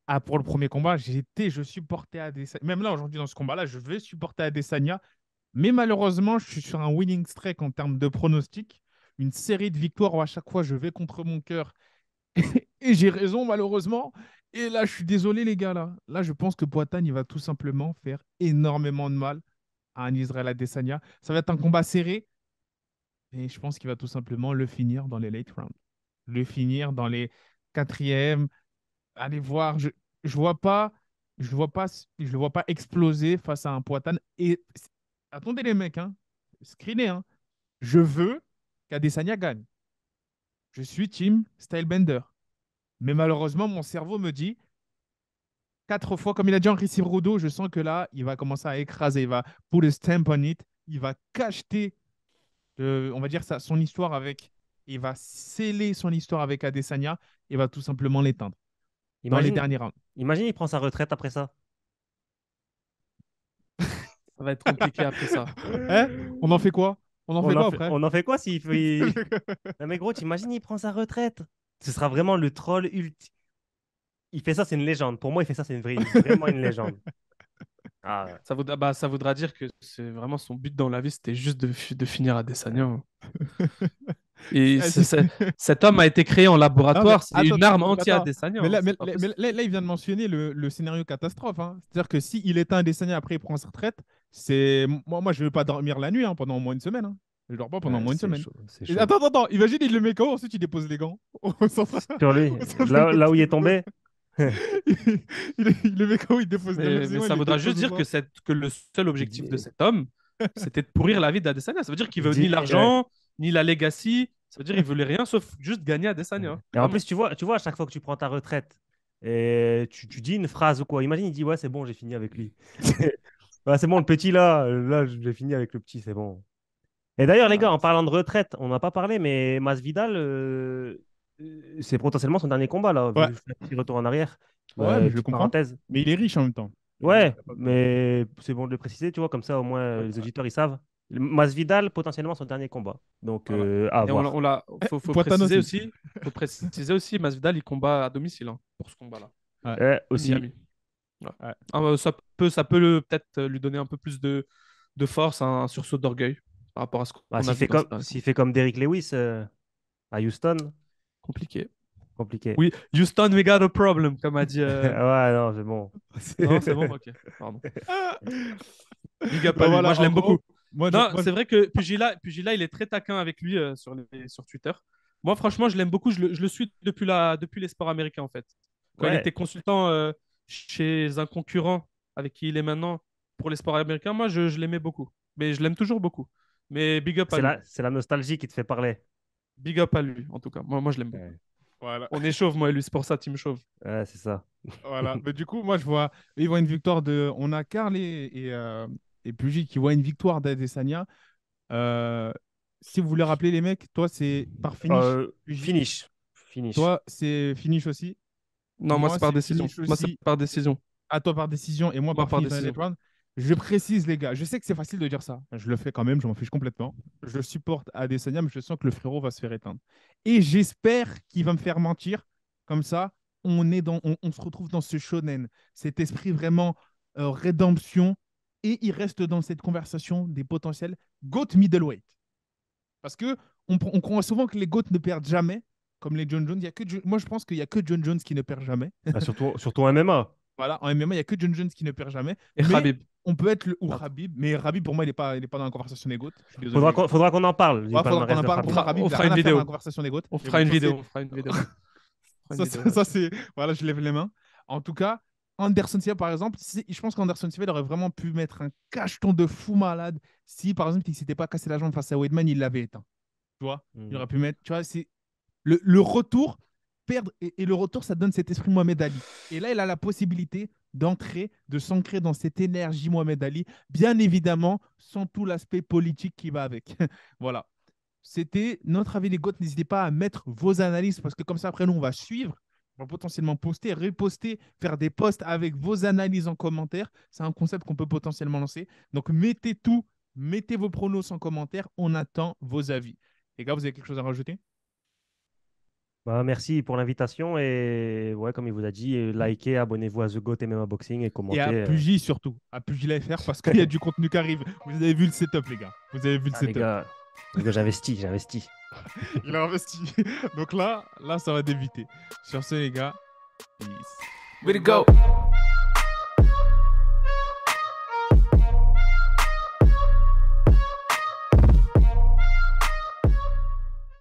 Ah, pour le premier combat, je supportais Adesanya. Même là, aujourd'hui, dans ce combat-là, je vais supporter Adesanya. Mais malheureusement, je suis sur un winning streak en termes de pronostic. Une série de victoires où à chaque fois je vais contre mon cœur et j'ai raison malheureusement. Et là, je suis désolé les gars. Là, je pense que Poatan, il va tout simplement faire énormément de mal à un Israël Adesanya. Ça va être un combat serré. Et je pense qu'il va tout simplement le finir dans les late rounds. Le finir dans les quatrièmes. Allez voir. Je vois pas, je le vois pas exploser face à un Poatan. Et attendez les mecs, hein. Screenez, hein. Je veux qu'Adesanya gagne. Je suis team Stylebender. Mais malheureusement, mon cerveau me dit, 4 fois, comme il a dit Henri Cerudo, je sens que là, il va commencer à écraser. Il va put a stamp on it. Il va cacheter, on va dire, son histoire avec. Il va sceller son histoire avec Adesanya. Il va tout simplement l'éteindre dans les Imagine, derniers rounds. imagine, il prend sa retraite après ça. Ça va être compliqué après ça. Hein? On en fait quoi? On en fait quoi après? On en fait quoi s'il fait. Non, mais gros, t'imagines, il prend sa retraite. Ce sera vraiment le troll ultime. Il fait ça, c'est une légende. Pour moi, il fait ça, c'est vraiment une légende. Ah, Ça voudra dire que c'est vraiment son but dans la vie, c'était juste de finir à Adesanya, hein. Et cet homme a été créé en Non, mais laboratoire, c'est attends, une arme attends. anti-Adesanya, Mais hein, là, c'est pas possible. là, il vient de mentionner le scénario catastrophe, hein. C'est-à-dire que s'il éteint Adesanya après il prend sa retraite, c'est moi je ne vais pas dormir la nuit, hein, pendant au moins une semaine, hein. Je ne dors pas pendant au ouais, moins une c'est semaine. chaud, c'est Et chaud. attends, imagine, il le met KO, ensuite il dépose les gants au centre, Sur lui, au centre là où il est électrique. tombé. Il le met KO, il dépose les Mais il ça les voudra juste dépose au dire centre. que le seul Il objectif de dit, cet homme, c'était de pourrir la vie d'Adesanya. Ça veut dire qu'il il veut ni dit, l'argent, ni la legacy. Ça veut dire qu'il voulait rien sauf juste gagner Adesanya, hein. Et en Vraiment. plus, tu vois, à chaque fois que tu prends ta retraite, et tu dis une phrase ou quoi. Imagine, il dit, ouais, c'est bon, j'ai fini avec lui. Ouais, c'est bon, le petit là, j'ai fini avec le petit, c'est bon. Et d'ailleurs, les Ah, gars, en parlant de retraite, on n'a pas parlé, mais Masvidal, c'est potentiellement son dernier combat, là, Ouais, vu le petit retour en arrière. ouais, mais je le Petite comprends. parenthèse. Mais il est riche en même temps. Ouais, T'as pas le choix. mais c'est bon de le préciser, tu vois, comme ça, au moins, Ouais, les ouais, auditeurs, ils savent. Masvidal, potentiellement son dernier combat. Donc, voilà. à et voir. faut Poatan préciser aussi. aussi, Masvidal, il combat à domicile, hein, pour ce combat-là, Ouais, à Aussi, Miami. Ouais. ouais. Ça peut peut-être lui donner un peu plus de force, un sursaut d'orgueil par rapport à ce bah, qu'on a vu dans ses derniers s'il combats. fait comme Derrick Lewis à Houston, Compliqué. compliqué. Oui, Houston, we got a problem, comme a dit. Ouais, non, c'est bon. Non, c'est bon, ok. Pardon. Big up à Bah lui. Moi, voilà, je en l'aime gros, beaucoup. moi, Non, moi, c'est vrai que Pugila, il est très taquin avec lui sur Twitter. Moi, franchement, je l'aime beaucoup. Je le suis depuis les sports américains, en fait. Quand il Ouais, était consultant chez un concurrent avec qui il est maintenant pour les sports américains, moi, je l'aimais beaucoup. Mais je l'aime toujours beaucoup. Mais big up à lui. c'est la nostalgie qui te fait parler. Big up à lui, en tout cas. Moi, je l'aime beaucoup. Ouais, voilà. On est chauve, moi et lui, c'est pour ça, team chauve. ouais, c'est ça. Voilà. Mais du coup, moi, ils voient une victoire de. On a Karl et Pugil qui voient une victoire d'Adesanya. Euh, si vous voulez rappeler les mecs, toi, c'est par finish, Pugil. Finish. Finish. Toi, c'est finish aussi. Non, moi, Moi, c'est par c'est décision. finish Moi, c'est aussi. par décision. À toi par décision et moi Moi, par par finish dans les late décision. rounds. Je précise, les gars, je sais que c'est facile de dire ça. Je le fais quand même, je m'en fiche complètement. Je supporte Adesanya, mais je sens que le frérot va se faire éteindre. Et j'espère qu'il va me faire mentir. Comme ça, on se retrouve dans ce shonen, cet esprit vraiment rédemption. Et il reste dans cette conversation des potentiels GOAT middleweight. Parce que on croit souvent que les GOAT ne perdent jamais, comme les John Jones. Il y a que, moi, je pense qu'il n'y a que John Jones qui ne perd jamais. Ah, surtout en MMA. Voilà, en MMA, il n'y a que John Jones qui ne perd jamais. Et Mais Khabib. on peut être le ou Attends. Khabib, mais Khabib, pour moi, il est pas dans la conversation des GOAT. Je suis désolé, les gars. Faudra qu'on en parle du Ouais, faudra qu'on palmarès en de parle. Pour moi, Khabib. Khabib, On il n'a fera rien une à faire dans la vidéo. conversation des GOAT. On Mais fera bon, une ça, vidéo. c'est. On fera une vidéo. On fera une Ça, vidéo ça, ça, là-dessus. c'est. Voilà, je lève les mains. En tout cas, Anderson Silva, par exemple, je pense qu'Anderson Silva, il aurait vraiment pu mettre un cacheton de fou malade si, par exemple, il ne s'était pas cassé la jambe face à Weidman, il l'avait éteint. Tu vois, il Hmm. aurait pu mettre. Tu vois, c'est le retour, perdre, et le retour, ça donne cet esprit Mohamed Ali. Et là, il a la possibilité d'entrer, de s'ancrer dans cette énergie Mohamed Ali, bien évidemment, sans tout l'aspect politique qui va avec. Voilà. C'était notre avis les gouttes. N'hésitez pas à mettre vos analyses parce que comme ça, après, nous, on va suivre. On va potentiellement poster, reposter, faire des posts avec vos analyses en commentaire. C'est un concept qu'on peut potentiellement lancer. Donc, mettez tout, mettez vos pronos en commentaire. On attend vos avis. Les gars, vous avez quelque chose à rajouter? Bah, merci pour l'invitation et ouais, comme il vous a dit, likez, abonnez-vous à The Goat MMA Boxing et Et à commentez. Pugy surtout, à Pugy FR parce qu'il y a du contenu qui arrive. Vous avez vu le setup, les gars. Vous avez vu le Ah, setup. les gars, j'investis. Il a investi. Donc là, ça va débuter. Sur ce, les gars, peace. Way to go.